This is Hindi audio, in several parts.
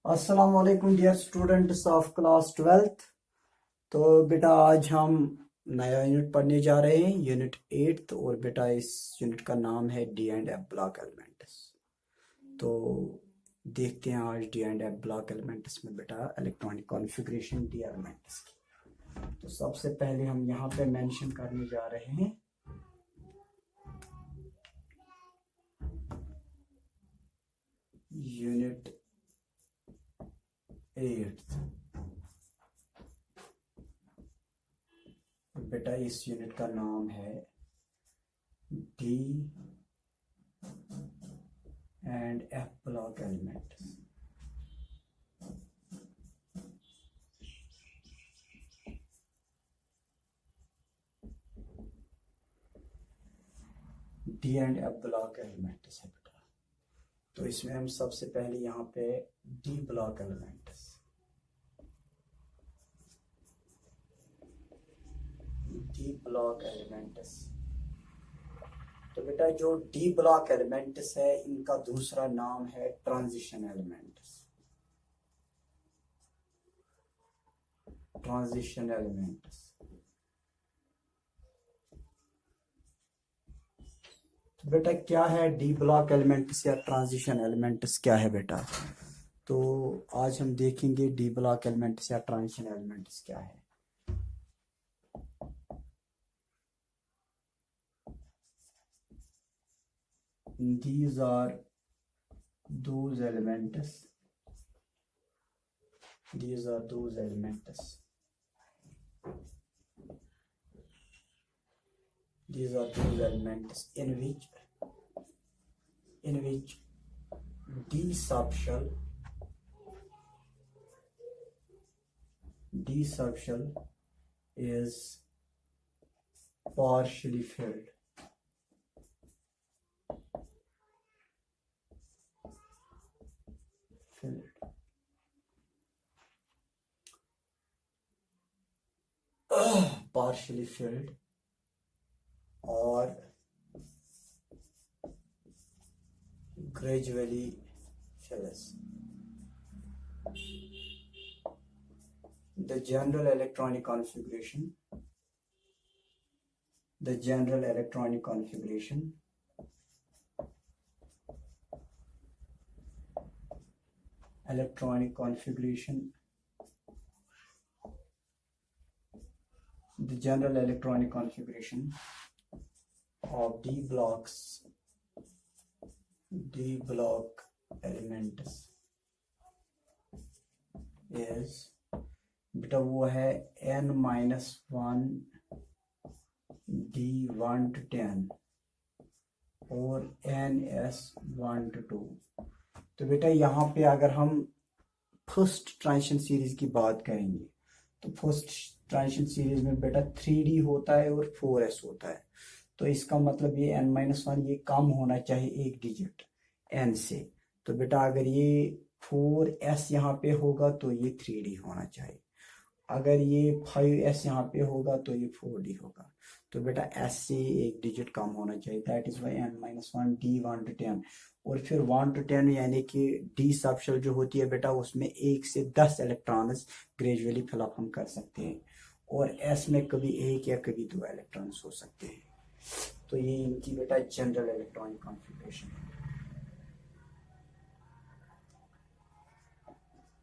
अस्सलाम वालेकुम dear students of class 12th। तो बेटा आज हम नया यूनिट पढ़ने जा रहे हैं, यूनिट 8th। और बेटा इस यूनिट का नाम है D and F block elements. तो देखते हैं आज D and F block elements में बेटा इलेक्ट्रॉनिक कॉन्फ़िगरेशन डी एलिमेंट्स की। तो सबसे पहले हम यहाँ पे मेंशन करने जा रहे हैं यूनिट 8th। बेटा इस यूनिट का नाम है D and F block elements. D and F block elements है बेटा। तो इसमें हम सबसे पहले यहाँ पे D block elements, D block elements. तो बेटा जो डी ब्लॉक एलिमेंट्स है इनका दूसरा नाम है ट्रांजिशन एलिमेंट्स। Transition elements. तो बेटा क्या है डी ब्लॉक एलिमेंट्स या ट्रांजिशन एलिमेंट्स क्या है बेटा? तो आज हम देखेंगे डी ब्लॉक एलिमेंट्स या ट्रांजिशन एलिमेंट्स क्या है। These are those elements. These are those elements. These are those elements in which D subshell is partially filled. Partially filled or gradually fills. The general electronic configuration of D block elements is बेटा वो है n-1 D1 to 10 और ns1 to 2। तो बेटा यहाँ पे अगर हम फर्स्ट ट्रांजिशन सीरीज की बात करेंगे तो फर्स्ट ट्रांजिशन सीरीज में बेटा 3D होता है और 4s होता है। तो इसका मतलब ये n-1 ये कम होना चाहिए एक डिजिट n से। तो बेटा अगर ये 4s यहाँ पे होगा तो ये 3D होना चाहिए। अगर ये 5s यहाँ पे होगा तो ये 4D होगा। तो बेटा s से एक डिजिट कम होना चाहिए। That is why n-1 D1 to 10 और फिर 1 to 10 यानी कि डी सबशेल जो होती है बेटा उसमें 1 से 10 इलेक्ट्रॉन्स ग्रेजुअली फिलअप हम कर सकते हैं और s में कभी 1 या कभी 2 इलेक्ट्रॉन्स हो सकते हैं। तो ये इनकी बेटा जनरल इलेक्ट्रॉनिक कॉन्फ़िगरेशन है।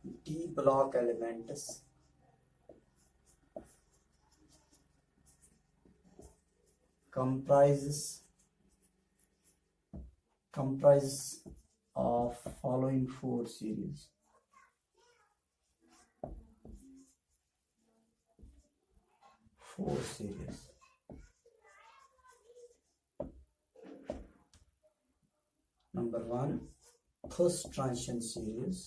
D block elements comprises of following 4 series. Number 1, first transition series.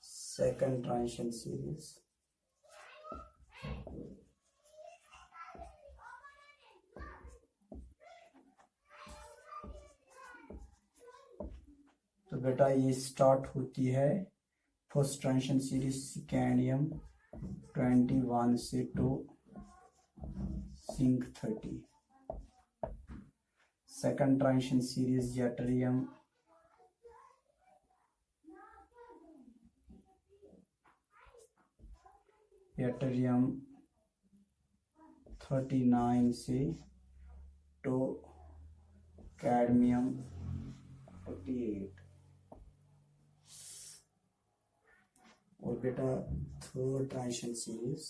Second transition series. तो बेटा ये स्टार्ट होती है फर्स्ट ट्रांजिशन सीरीज स्कैंडियम 21 से to zinc 30। Second transition series yttrium yttrium 39 से टू कैडमियम 48। और बेटा थर्ड ट्रांजिशन सीरीज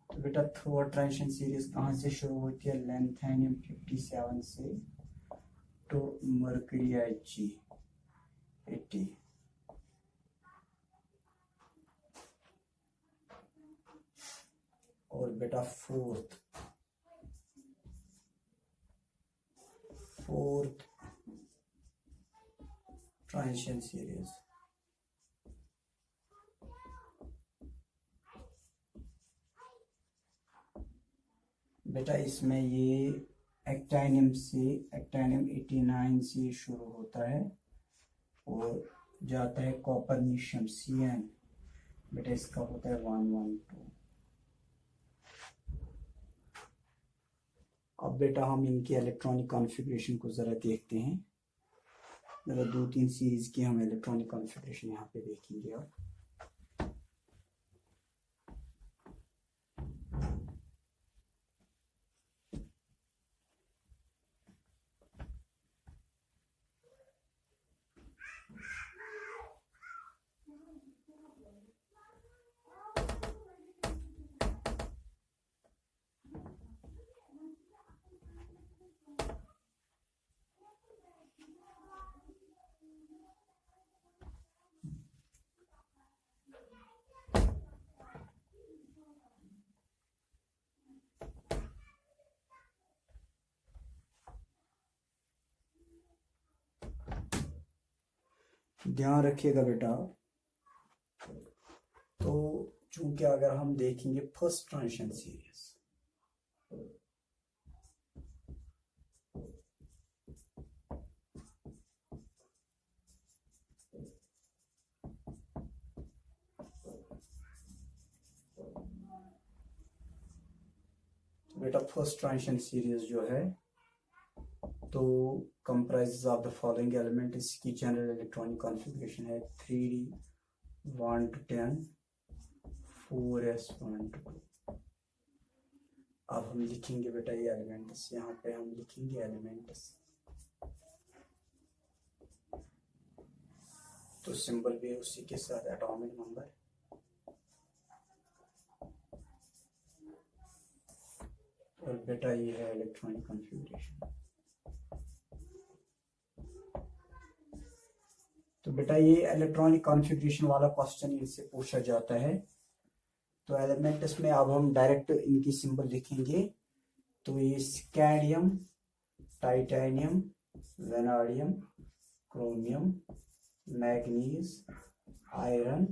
तो बेटा थर्ड ट्रांजिशन सीरीज कहाँ से शुरू होती है? लैंथेनियम 57 से टू मर्करी Hg 80। और बेटा फोर्थ ट्रांजिशन सीरीज बेटा इसमें ये एक्टाइनियम 89 से शुरू होता है और जाता है कॉपरनिशियम Cn। बेटा इसका होता है 112। अब बेटा हम इनके इलेक्ट्रॉनिक कॉन्फ़िगरेशन को ज़रा देखते हैं। ज़रा 2-3 सीरीज की हम इलेक्ट्रॉनिक कॉन्फ़िगरेशन यहाँ पे देखेंगे। अब ध्यान रखिएगा बेटा। तो चूंकि अगर हम देखेंगे फर्स्ट ट्रांजिशन सीरीज, बेटा फर्स्ट ट्रांजिशन सीरीज जो है तो comprises of the following element. इसकी जनरल इलेक्ट्रॉनिक कॉन्फ़िगरेशन है 3d 1 to 10 4s 1 to 2। अब हम लिखेंगे बेटा ये एलिमेंट्स, यहाँ पे हम लिखेंगे एलिमेंट्स। तो सिंबल भी उसी के साथ एटॉमिक नंबर। और बेटा ये है इलेक्ट्रॉनिक कॉन्फ़िगरेशन। तो बेटा ये इलेक्ट्रॉनिक कॉन्फ़िगरेशन वाला क्वेश्चन इनसे पूछा जाता है। तो एलिमेंट्स में अब हम डायरेक्ट इनकी सिंबल लिखेंगे। तो ये scandium, titanium, vanadium, chromium, manganese, iron,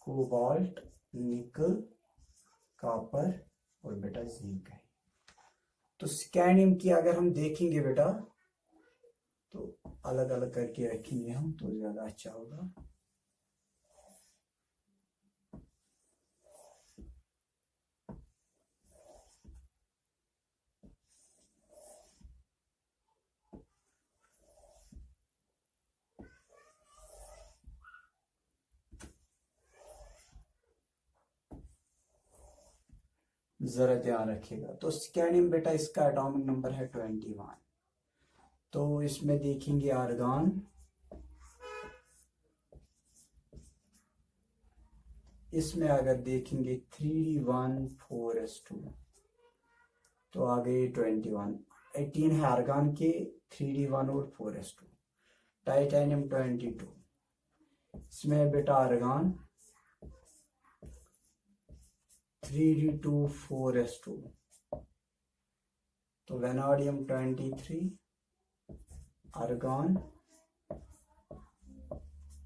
cobalt, निकल, कॉपर और बेटा जिंक है। तो स्कैंडियम की अगर हम देखेंगे बेटा तो अलग अलग करके रखेंगे हम तो ज्यादा अच्छा होगा। जरा ध्यान रखिएगा। तो स्कैंडियम बेटा इसका एटॉमिक नंबर है 21। तो इसमें देखेंगे आर्गन, इसमें अगर देखेंगे 3d1 4s2 तो आ गए 21। 18 है आर्गन के 3d1 और 4s2। टाइटेनियम 22, इसमें बेटा आर्गन 3d2 4s2। तो vanadium 23, argon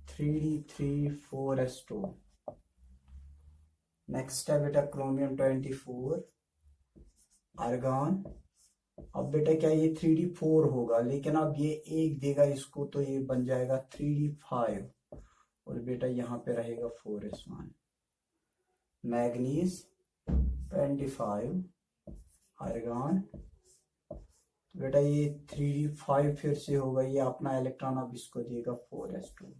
3d3 4s2। Next है बेटा क्रोमियम 24, आर्गन अब बेटा क्या ये 3D4 होगा, लेकिन अब ये एक देगा इसको तो ये बन जाएगा 3D5, और बेटा यहाँ पे रहेगा 4s1। मैग्नीज 25, आर्गन, तो बेटा ये 3D5 फिर से होगा, ये अपना इलेक्ट्रॉन अब इसको देगा 4s2।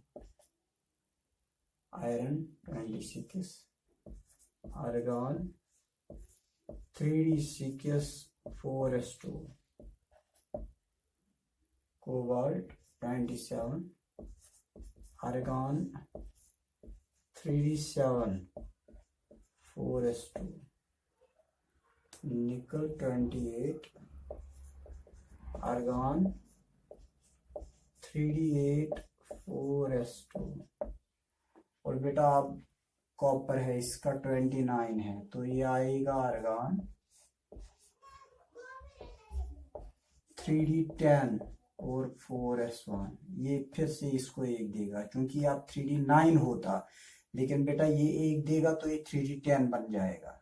Iron 26, argon 3D6 4s2, cobalt 27, argon 3D7 4s2, निकल 28, आर्गन 3D8 4s2, और बेटा अब कॉपर है इसका 29 है, तो ये आएगा आर्गन 3D10 और 4s1। ये फिर से इसको एक देगा, क्योंकि आप 3D9 होता, लेकिन बेटा ये एक देगा तो ये 3D10 बन जाएगा।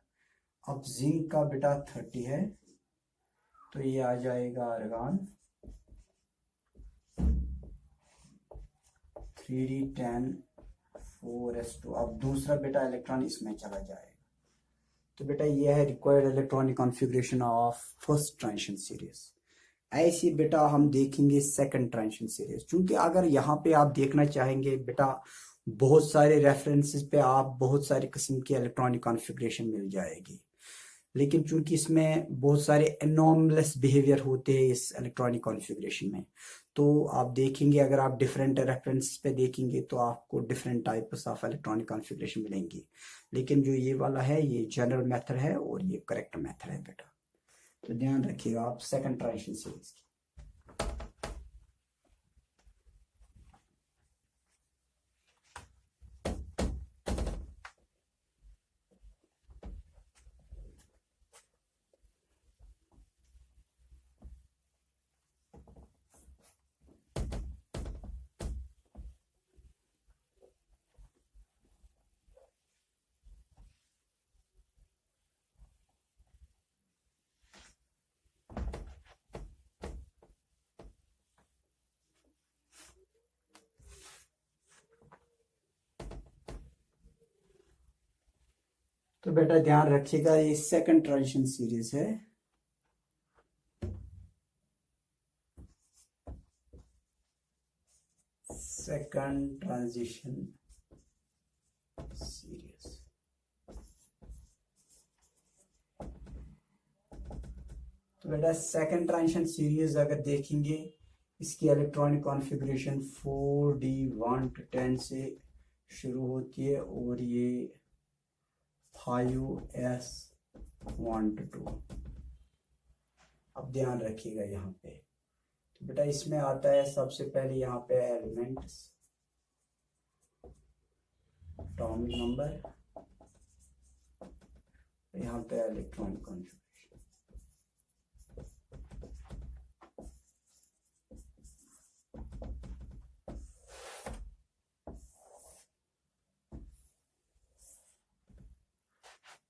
अब जिंक का बेटा 30 है, तो ये आ जाएगा आर्गन 3D10 4s2। अब दूसरा बेटा इलेक्ट्रॉन इसमें चला जाएगा। तो बेटा ये है required electronic configuration of first transition series. ऐसी बेटा हम देखेंगे सेकंड ट्रांजिशन सीरीज, क्योंकि अगर यहाँ पे आप देखना चाहेंगे बेटा बहुत सारे रेफरेंसेस पे आप बहुत सारे किस्म की इलेक्ट्रॉनिक कॉन्फ़िगरेशन मिल जाएगी, लेकिन चूंकि इसमें बहुत सारे एनॉमलेस बिहेवियर होते हैं इस इलेक्ट्रॉनिक कॉन्फ़िगरेशन में, तो आप देखेंगे अगर आप डिफरेंट रेफरेंस पे देखेंगे तो आपको different types of electronic configuration मिलेंगी, लेकिन जो ये वाला है ये जनरल मेथड है और ये करेक्ट मेथड है बेटा। तो ध्यान रखिएगा आप सेकंड ट्रांजिशन सीरीज की। तो बेटा ध्यान रखिएगा ये सेकंड ट्रांजिशन सीरीज है। Second transition series. तो बेटा सेकंड ट्रांजिशन सीरीज अगर देखेंगे इसकी इलेक्ट्रॉनिक कॉन्फ़िगरेशन 4d1 to 10 से शुरू होती है और ये 5s1 to 2। अब ध्यान रखिएगा यहाँ पे, तो बेटा इसमें आता है सबसे पहले यहाँ पे एलिमेंट्स, एटॉमिक नंबर, यहाँ पे इलेक्ट्रॉनिक कॉन्फ़िगरेशन।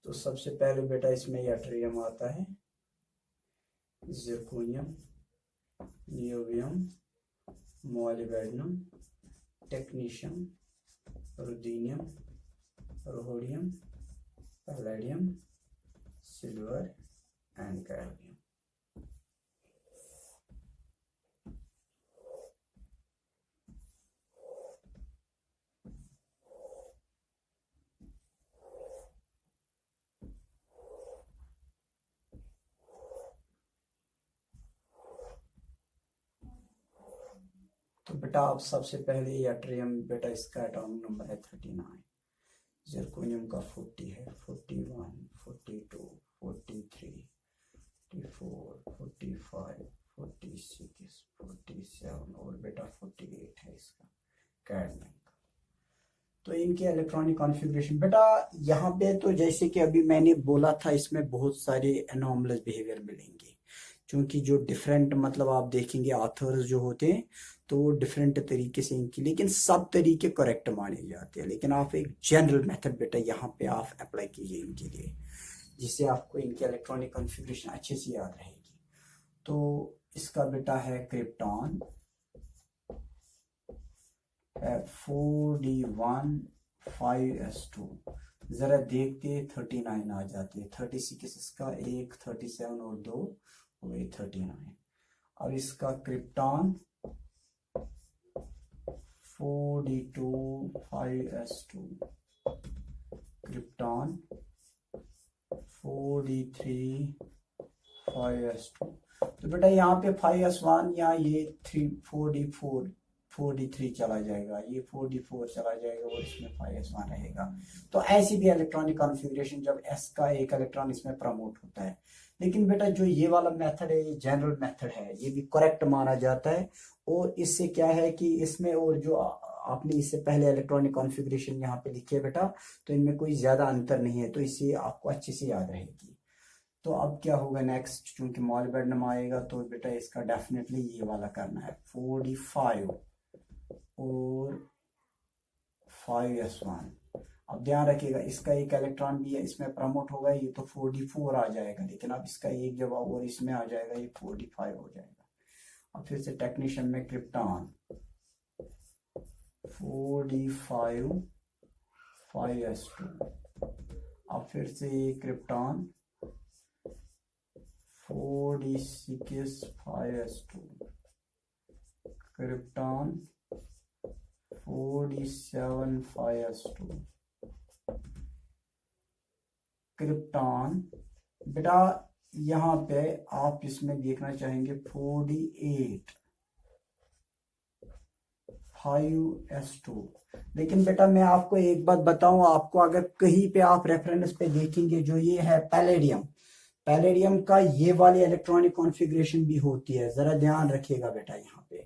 तो सबसे पहले बेटा इसमें यट्रियम आता है, zirconium, niobium, molybdenum, technetium, ruthenium, rhodium, palladium, silver and cadmium. तो बेटा आप सबसे पहले यट्रियम बेटा इसका एटॉमिक नंबर है 39, जिरकोनियम का 40 है, 41, 42, 43, 44, 45, 46, 47 और बेटा 48 है इसका कैडमियम का। तो इनके इलेक्ट्रॉनिक कॉन्फ़िगरेशन बेटा यहाँ पे तो जैसे कि अभी मैंने बोला था इसमें बहुत सारे एनॉमलस बिहेवियर मिलेंगे, क्योंकि जो डिफरेंट मतलब आप देखेंगे ऑथर्स जो होते हैं तो वो डिफरेंट तरीके से इनकी, लेकिन सब तरीके करेक्ट माने जाते हैं, लेकिन आप एक जनरल मेथड बेटा यहाँ पे आप अप्लाई कीजिए इनके लिए, जिससे आपको इनके इलेक्ट्रॉनिक कॉन्फ़िगरेशन अच्छे से याद रहेगी। तो इसका बेटा है क्रिप्टॉन 4d1 5s2। जरा देखते 39 आ जाते, 36 इसका, एक 37 और दो हो गई 39। अब इसका krypton 4d2 5s2, krypton 4d3 5s2। तो बेटा यहाँ पे 5s1 या ये 4d3 चला जाएगा, ये 4d4 चला जाएगा और इसमें 5s1 रहेगा। तो ऐसी भी इलेक्ट्रॉनिक कॉन्फ़िगरेशन जब s का एक इलेक्ट्रॉन इसमें प्रमोट होता है। लेकिन बेटा जो ये वाला मेथड है, ये जनरल मेथड है, ये भी करेक्ट माना जाता है। और इससे क्या है कि इसमें और जो आपने इससे पहले इलेक्ट्रॉनिक कॉन्फ़िगरेशन यहाँ पे लिखी है बेटा, तो इनमें कोई ज्यादा अंतर नहीं है, तो इससे आपको अच्छे से याद रहेगी। तो अब क्या होगा नेक्स्ट, चूंकि मॉलिब्डेनम आएगा तो बेटा इसका डेफिनेटली ये वाला करना है 4d5 और 5s1। अब ध्यान रखिएगा इसका एक इलेक्ट्रॉन भी है इसमें प्रमोट होगा, ये तो 4d4 आ जाएगा, लेकिन अब इसका एक जवाब और इसमें आ जाएगा, ये 4d5 हो जाएगा। अब फिर से टेक्नीशियन में क्रिप्टॉन 4d5 5s2। अब फिर से krypton 4d6 5s2, krypton 4d7 5s2, krypton बेटा यहाँ पे आप इसमें देखना चाहेंगे 4d8 5s2। लेकिन बेटा मैं आपको एक बात बताऊं, आपको अगर कहीं पे आप रेफरेंस पे देखेंगे, जो ये है पैलेडियम का ये वाली इलेक्ट्रॉनिक कॉन्फ़िगरेशन भी होती है, जरा ध्यान रखिएगा बेटा यहाँ पे।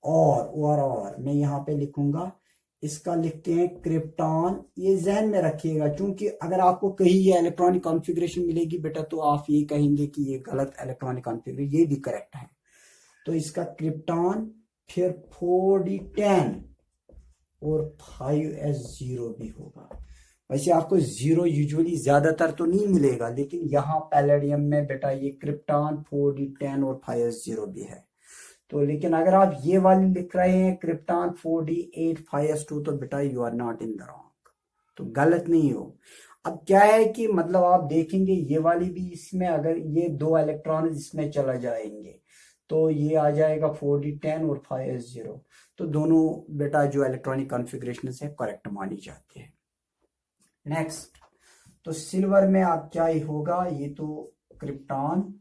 और मैं यहाँ पे लिखूंगा, इसका लिखते हैं क्रिप्टॉन, ये जहन में रखिएगा, क्योंकि अगर आपको कहीं ये इलेक्ट्रॉनिक कॉन्फ़िगरेशन मिलेगी बेटा तो आप ये कहेंगे कि ये गलत इलेक्ट्रॉनिक कॉन्फ़िगरेशन, ये भी करेक्ट है। तो इसका क्रिप्टॉन फिर 4d10 और 5s0 भी होगा। वैसे आपको 0 यूजुअली ज्यादातर तो नहीं मिलेगा, लेकिन यहाँ पैलेडियम में बेटा ये क्रिप्टॉन 4d10 और 5s0 भी है। तो लेकिन अगर आप ये वाली लिख रहे हैं क्रिप्टॉन 4d8 5s2, तो बेटा you are not in the wrong, तो गलत नहीं हो। अब क्या है कि मतलब आप देखेंगे ये वाली भी इसमें, अगर ये दो इलेक्ट्रॉन इसमें चला जाएंगे तो ये आ जाएगा 4d10 और 5s0। तो दोनों बेटा जो इलेक्ट्रॉनिक कॉन्फ़िगरेशन है करेक्ट मानी जाती है। नेक्स्ट, तो सिल्वर में आप क्या ही होगा, ये तो क्रिप्टॉन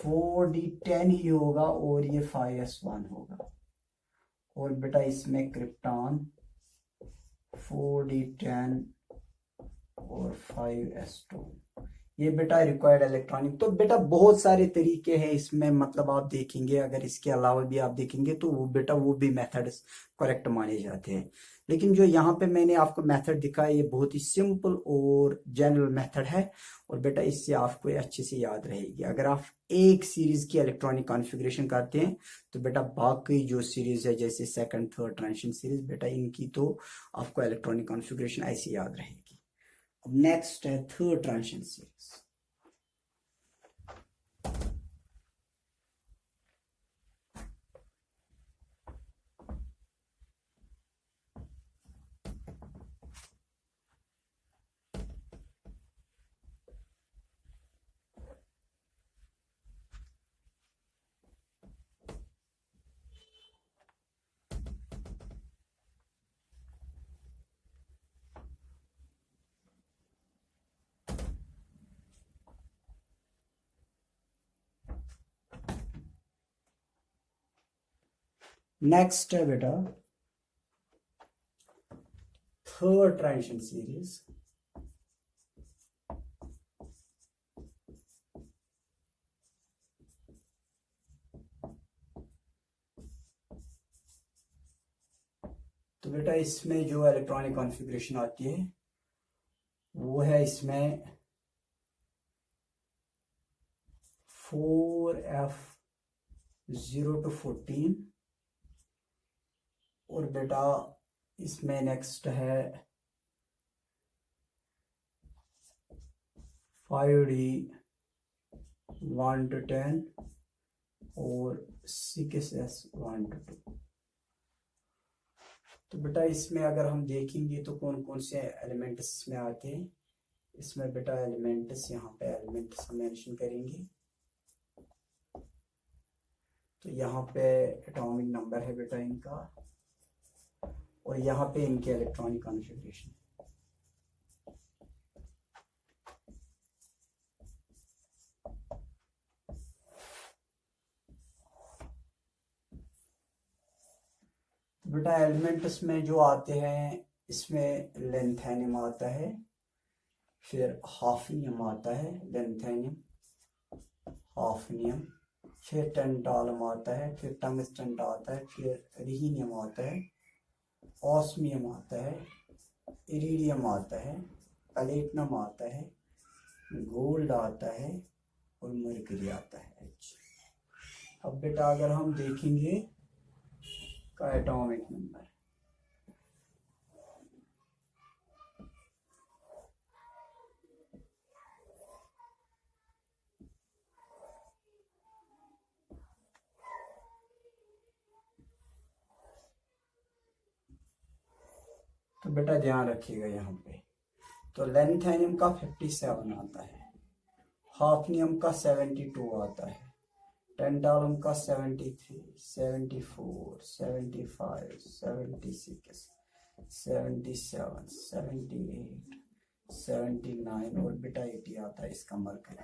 4d10 ही होगा और ये 5s1 होगा। और बेटा इसमें क्रिप्टॉन 4d10 और 5s2, ये बेटा रिक्वायर्ड इलेक्ट्रॉनिक। तो बेटा बहुत सारे तरीके हैं इसमें, मतलब आप देखेंगे अगर इसके अलावा भी आप देखेंगे तो वो बेटा वो भी मेथड्स करेक्ट माने जाते हैं। लेकिन जो यहाँ पे मैंने आपको मेथड दिखाया ये बहुत ही सिंपल और जनरल मेथड है, और बेटा इससे आपको अच्छे से याद रहेगी। अगर आप एक सीरीज की इलेक्ट्रॉनिक कॉन्फ़िगरेशन करते हैं तो बेटा बाकी जो सीरीज है जैसे सेकंड थर्ड ट्रांजिशन सीरीज, बेटा इनकी तो आपको इलेक्ट्रॉनिक कॉन्फ़िगरेशन ऐसी याद रहेगी। अब नेक्स्ट है थर्ड ट्रांजिशन सीरीज। नेक्स्ट है बेटा थर्ड ट्रांजिशन सीरीज। तो बेटा इसमें जो इलेक्ट्रॉनिक कॉन्फ़िगरेशन आती है वो है इसमें 4f0 to 14, और बेटा इसमें नेक्स्ट है 5d 1 to 10 और 6s 1 to 2। तो बेटा इसमें अगर हम देखेंगे तो कौन कौन से एलिमेंट्स इसमें आते हैं। इसमें बेटा एलिमेंट्स, यहाँ पे एलिमेंट्स हम मेंशन करेंगे। तो यहाँ पे एटॉमिक नंबर है बेटा इनका, और यहाँ पे इनके इलेक्ट्रॉनिक कॉन्फ़िगरेशन। बेटा एलिमेंट्स में जो आते हैं, इसमें लेंथेनियम आता है, फिर हाफनियम आता है, लेंथेनियम, हाफनियम, फिर टेंटालम आता है, फिर टंगस्टन आता है, फिर रिहीनियम आता है, ऑस्मियम आता है, इरिडियम आता है, प्लेटिनम आता है, गोल्ड आता है और मरकरी आता है। अब बेटा अगर हम देखेंगे का एटॉमिक नंबर, तो बेटा ध्यान रखिएगा यहाँ पे। तो लेंथेनियम का 57 आता है, हाफनियम का 72 आता है, टेंटालम का 73, 74, 75, 76, 77, 78, 79 और बेटा 80 आता है इसका मरकरी का।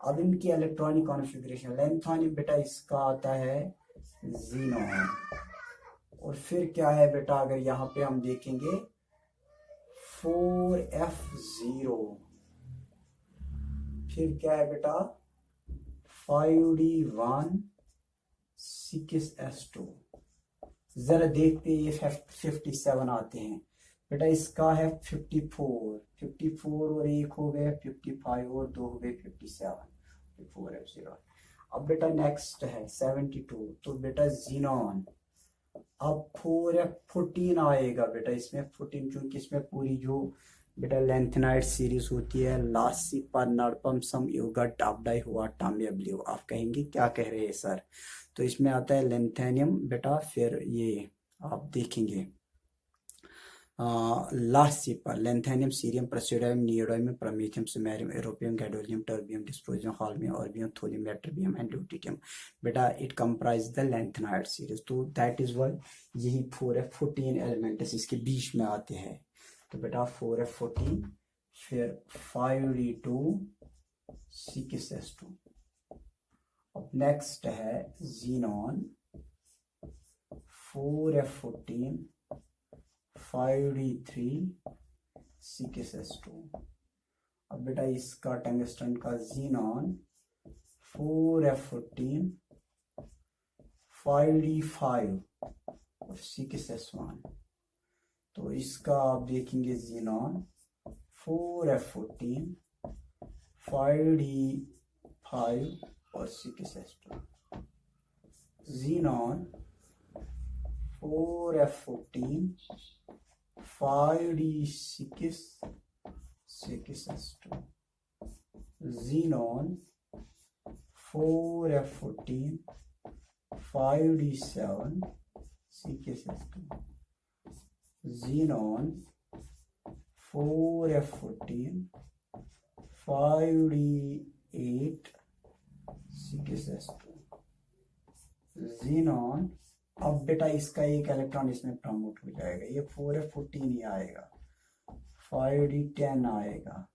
अब इनकी इलेक्ट्रॉनिक कॉन्फ़िगरेशन, लेंथेनियम बेटा इसका आता है ज़ीनॉन, और फिर क्या है बेटा, अगर यहाँ पे हम देखेंगे 4f0, फिर क्या है बेटा 5d1 6s2। जरा देखते ये 57 आते हैं बेटा, इसका है 54 और एक हो गए 55 और दो हो गए 57, 4f0। अब बेटा नेक्स्ट है 72, तो बेटा जीनॉन। अब 4f14 आएगा बेटा, इसमें 14, चूंकि इसमें पूरी जो बेटा लेंथेनाइड सीरीज होती है, लासी पर नड़पम सम योगा टापडाई हुआ टाम्ब्लियो। आप कहेंगे क्या कह रहे हैं सर, तो इसमें आता है लेंथेनियम बेटा, फिर ये आप देखेंगे लासी पर lanthanum, cerium, praseodymium, neodymium, promethium, samarium, europium, gadolinium, terbium, dysprosium, holmium, erbium, thulium, ytterbium and lutetium. बेटा it comprise the lanthanide series, तो दैट इज व्हाई यही 4f14 एलिमेंट्स इसके बीच में आते हैं। तो बेटा 4f14, फिर 5d2 6s2। अब नेक्स्ट है जीनॉन, 4f14, 5d3 6s2। अब बेटा इसका टंगस्टन का जीनॉन 4f14, 5d5 और 6s1। तो इसका आप देखेंगे जीनॉन 4f14, 5d5 और 6s2। Xenon 4f14, 5d6 6s2। xenon 4f14, 5d7 6s2। xenon 4f14, 5d8 6s2। xenon, अब बेटा इसका एक इलेक्ट्रॉन इसमें प्रमोट हो जाएगा, ये 4f14 ही आएगा, 5d10 आएगा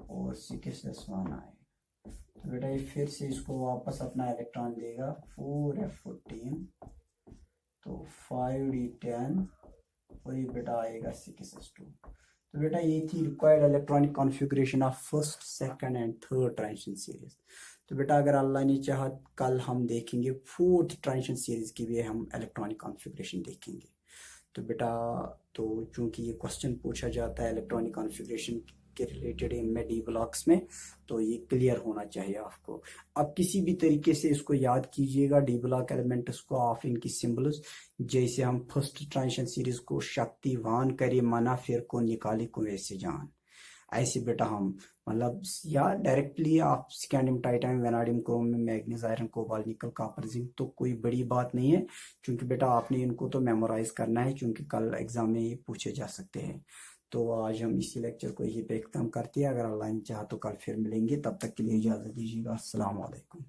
और 6s1 आएगा। तो बेटा ये फिर से इसको वापस अपना इलेक्ट्रॉन देगा, 4f14 तो 5d10 और ये बेटा आएगा 6s2। तो बेटा ये थी required electronic configuration of first, second and third transition series. तो बेटा अगर अल्लाह ने चाहा कल हम देखेंगे फोर्थ ट्रांजिशन सीरीज की भी हम इलेक्ट्रॉनिक कॉन्फ़िगरेशन देखेंगे। तो बेटा तो चूंकि ये क्वेश्चन पूछा जाता है इलेक्ट्रॉनिक कॉन्फ़िगरेशन के रिलेटेड इनमें डी ब्लॉक्स में, तो ये क्लियर होना चाहिए आपको। अब किसी भी तरीके से इसको याद कीजिएगा, डी ब्लॉक एलिमेंट्स को ऑफ इनकी सिंबल्स, जैसे हम फर्स्ट ट्रांजिशन सीरीज को शक्तिवान करे मना फिर को निकाले कुएं से जान, ऐसे बेटा हम मतलब या डायरेक्टली आप scandium, titanium, vanadium, chromium, manganese, iron, cobalt, निकल, कॉपर, जिंक, तो कोई बड़ी बात नहीं है, क्योंकि बेटा आपने इनको तो मेमोराइज करना है, क्योंकि कल एग्जाम में ये पूछे जा सकते हैं। तो आज हम इसी लेक्चर को यहीं पे खत्म करते हैं। अगर अल्लाह ने चाहा तो कल फिर मिलेंगे, तब तक के लिए इजाज़त दीजिएगा। अस्सलाम वालेकुम।